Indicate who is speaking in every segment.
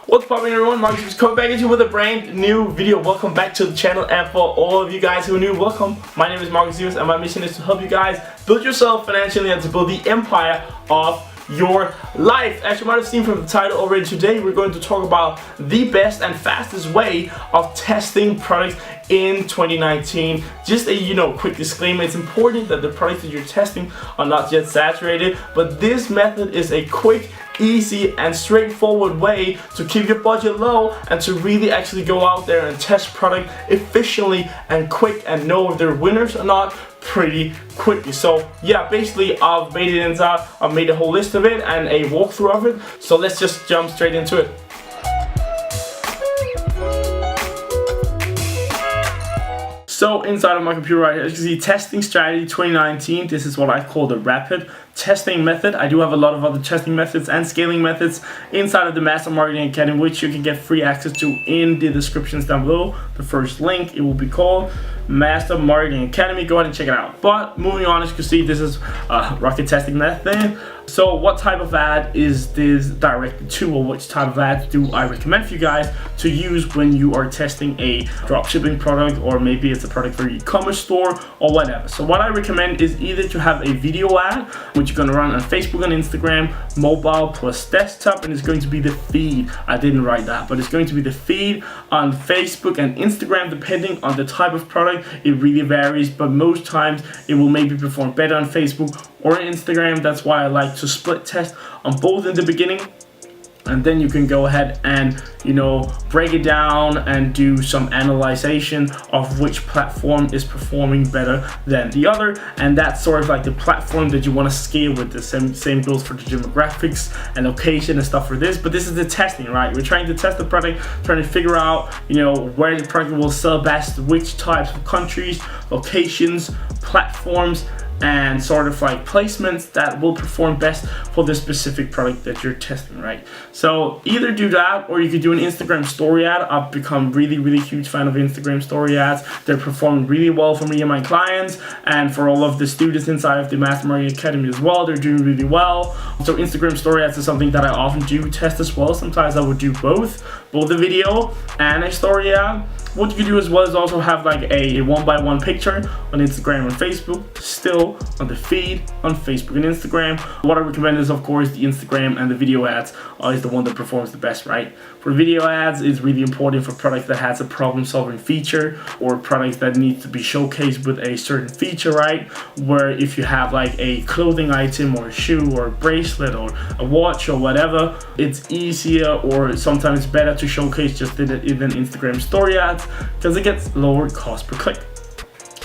Speaker 1: What's popping, everyone? Mark is coming back at you with a brand new video. Welcome back to the channel, and for all of you guys who are new, welcome. My name is Marcus, and my mission is to help you guys build yourself financially and to build the empire of your life. As you might have seen from the title already, today we're going to talk about the best and fastest way of testing products in 2019. Just a quick disclaimer, it's important that the products that you're testing are not yet saturated, but this method is a quick, easy and straightforward way to keep your budget low and to really actually go out there and test product efficiently and quick and know if they're winners or not pretty quickly. So yeah, basically I've made a whole list of it and a walkthrough of it. So let's just jump straight into it. So inside of my computer right here, as you can see, testing strategy 2019. This is what I call the rapid testing method. I do have a lot of other testing methods and scaling methods inside of the Master Marketing Academy, which you can get free access to in the descriptions down below. The first link, it will be called Master Marketing Academy. Go ahead and check it out. But moving on, as you can see, this is rocket testing method. So what type of ad is this directed to, or which type of ads do I recommend for you guys to use when you are testing a dropshipping product, or maybe it's a product for your e-commerce store or whatever. So what I recommend is either to have a video ad, which you're going to run on Facebook and Instagram, mobile plus desktop, and it's going to be the feed. I didn't write that, but it's going to be the feed on Facebook and Instagram, depending on the type of product. It really varies, but most times it will maybe perform better on Facebook or Instagram. That's why I like to split test on both in the beginning, and then you can go ahead and break it down and do some analyzation of which platform is performing better than the other, and that's sort of like the platform that you want to scale with. The same goes for the demographics and location and stuff for this, but this is the testing, right? We're trying to test the product, trying to figure out where the product will sell best, which types of countries, locations, platforms, and sort of like placements that will perform best for the specific product that you're testing, right? So either do that, or you could do an Instagram story ad. I've become really huge fan of Instagram story ads. They're performing really well for me and my clients, and for all of the students inside of the Master Marketing Academy as well. They're doing really well. So Instagram story ads is something that I often do test as well. Sometimes I would do both a video and a story ad. What you can do as well is also have like a 1-by-1 picture on Instagram and Facebook, still on the feed on Facebook and Instagram. What I recommend is, of course, the Instagram and the video ads is the one that performs the best, right? For video ads, it's really important for products that has a problem-solving feature, or products that need to be showcased with a certain feature, right? Where if you have like a clothing item or a shoe or a bracelet or a watch or whatever, it's easier or sometimes better to showcase just in an Instagram story ads, because it gets lower cost per click.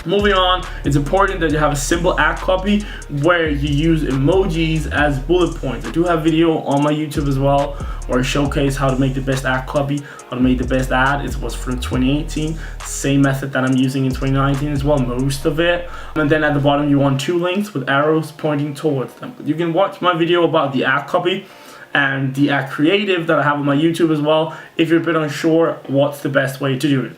Speaker 1: Moving on, it's important that you have a simple ad copy where you use emojis as bullet points. I do have video on my YouTube as well where I showcase how to make the best ad copy, how to make the best ad. It was from 2018, same method that I'm using in 2019 as well, most of it. And then at the bottom you want 2 links with arrows pointing towards them. You can watch my video about the ad copy and the ad creative that I have on my YouTube as well if you're a bit unsure what's the best way to do it.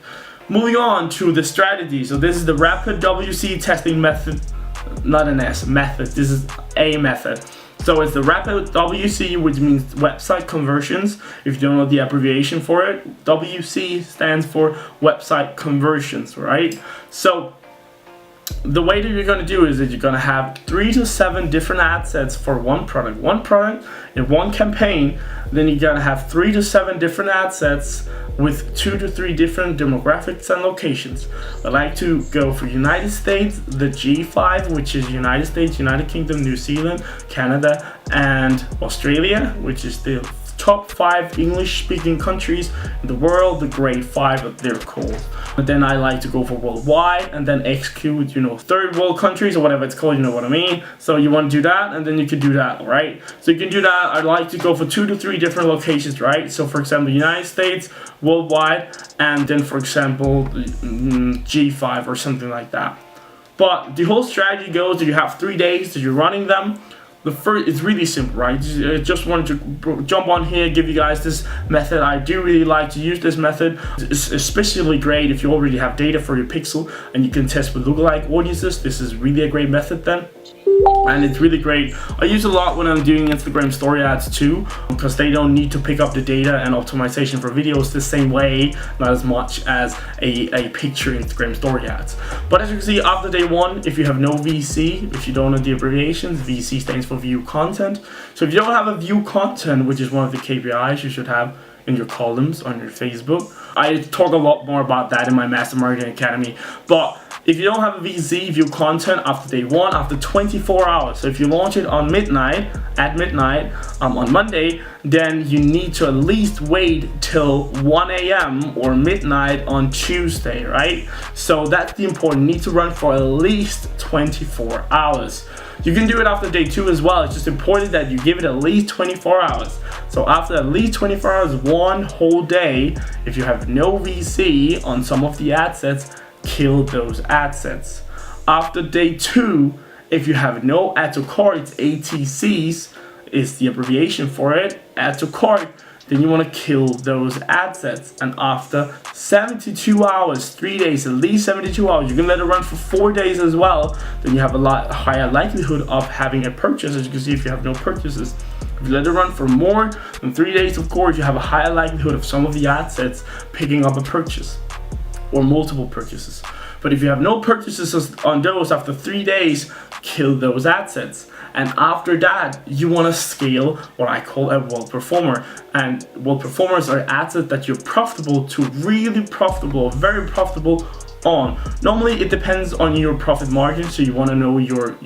Speaker 1: Moving on to the strategy. So this is the rapid WC testing method, not an S, method. This is a method. So it's the rapid WC, which means website conversions. If you don't know the abbreviation for it, WC stands for website conversions, right? So the way that you're going to do is that you're going to have 3 to 7 different ad sets for one product in one campaign. Then you're going to have 3 to 7 different ad sets with 2 to 3 different demographics and locations. I like to go for United States, the G5, which is United States, United Kingdom, New Zealand, Canada, and Australia, which is the top 5 English-speaking countries in the world, the Great 5 they're called. But then I like to go for worldwide and then exclude, third world countries or whatever it's called, you know what I mean? So you want to do that, and then you can do that, right? So you can do that. I like to go for 2 to 3 different locations, right? So for example, United States, worldwide, and then for example, G5 or something like that. But the whole strategy goes that you have 3 days that you're running them. The first, it's really simple, right? I just wanted to jump on here, give you guys this method. I do really like to use this method. It's especially great if you already have data for your pixel and you can test with lookalike audiences. This is really a great method then. and it's really great. I use it a lot when I'm doing Instagram story ads too, because they don't need to pick up the data and optimization for videos the same way, not as much as a picture Instagram story ads. But as you can see, after day 1, if you have no VC, if you don't know the abbreviations, VC stands for view content. So if you don't have a view content, which is one of the KPIs you should have in your columns on your Facebook, I talk a lot more about that in my Master Marketing Academy. But if you don't have a VC view content after day 1, after 24 hours, so if you launch it on midnight, at midnight on Monday, then you need to at least wait till 1 a.m. or midnight on Tuesday, right? So that's the important. You need to run for at least 24 hours. You can do it after day 2 as well. It's just important that you give it at least 24 hours. So after at least 24 hours, 1 whole day, if you have no VC on some of the ad sets, kill those ad sets. After day 2, if you have no add to cart, it's ATCs is the abbreviation for it, add to cart, then you want to kill those ad sets. And after 72 hours, 3 days, at least 72 hours, you can let it run for 4 days as well, then you have a lot higher likelihood of having a purchase. As you can see, if you have no purchases, if you let it run for more than 3 days, of course, you have a higher likelihood of some of the ad sets picking up a purchase or multiple purchases. But if you have no purchases on those after 3 days, kill those ad sets. And after that, you want to scale what I call a world performer. And world performers are assets that you're profitable to really profitable, very profitable on. Normally it depends on your profit margin, so you want to know your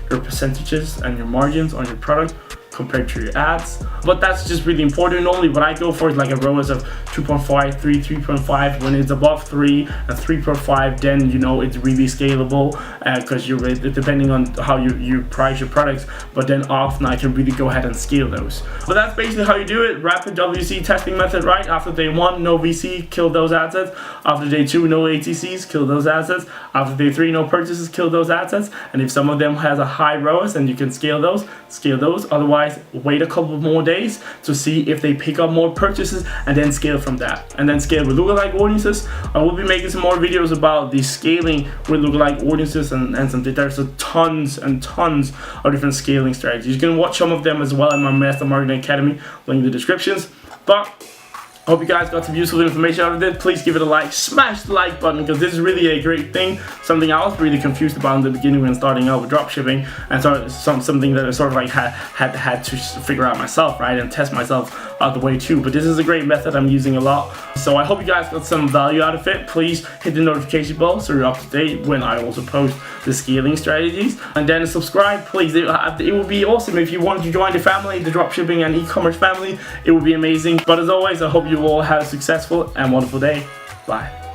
Speaker 1: percentages and your margins on your product compared to your ads. But that's just really important. Normally what I go for is like a ROAS of 2.5, 3, 3.5. When it's above 3 and 3.5, then you know it's really scalable, because you're depending on how you price your products. But then often I can really go ahead and scale those. But that's basically how you do it. Rapid WC testing method, right? After day 1, no VC, kill those assets. After day 2, no ATCs, kill those assets. After day 3, no purchases, kill those assets. And if some of them has a high ROAS, then you can scale those. Otherwise, wait a couple more days to see if they pick up more purchases, and then scale from that. And then scale with lookalike audiences. I will be making some more videos about the scaling with lookalike audiences and something. There's tons and tons of different scaling strategies. You can watch some of them as well in my Master Marketing Academy, link in the descriptions. But I hope you guys got some useful information out of it. Please give it a like, smash the like button, because this is really a great thing. Something I was really confused about in the beginning when starting out with dropshipping, and so something that I sort of like had to figure out myself, right, and test myself out the way too. But this is a great method I'm using a lot. So I hope you guys got some value out of it. Please hit the notification bell so you're up to date when I also post the scaling strategies, and then subscribe, please. It would be awesome if you wanted to join the family, the dropshipping and e-commerce family. It would be amazing. But as always, I hope you all have a successful and wonderful day. Bye.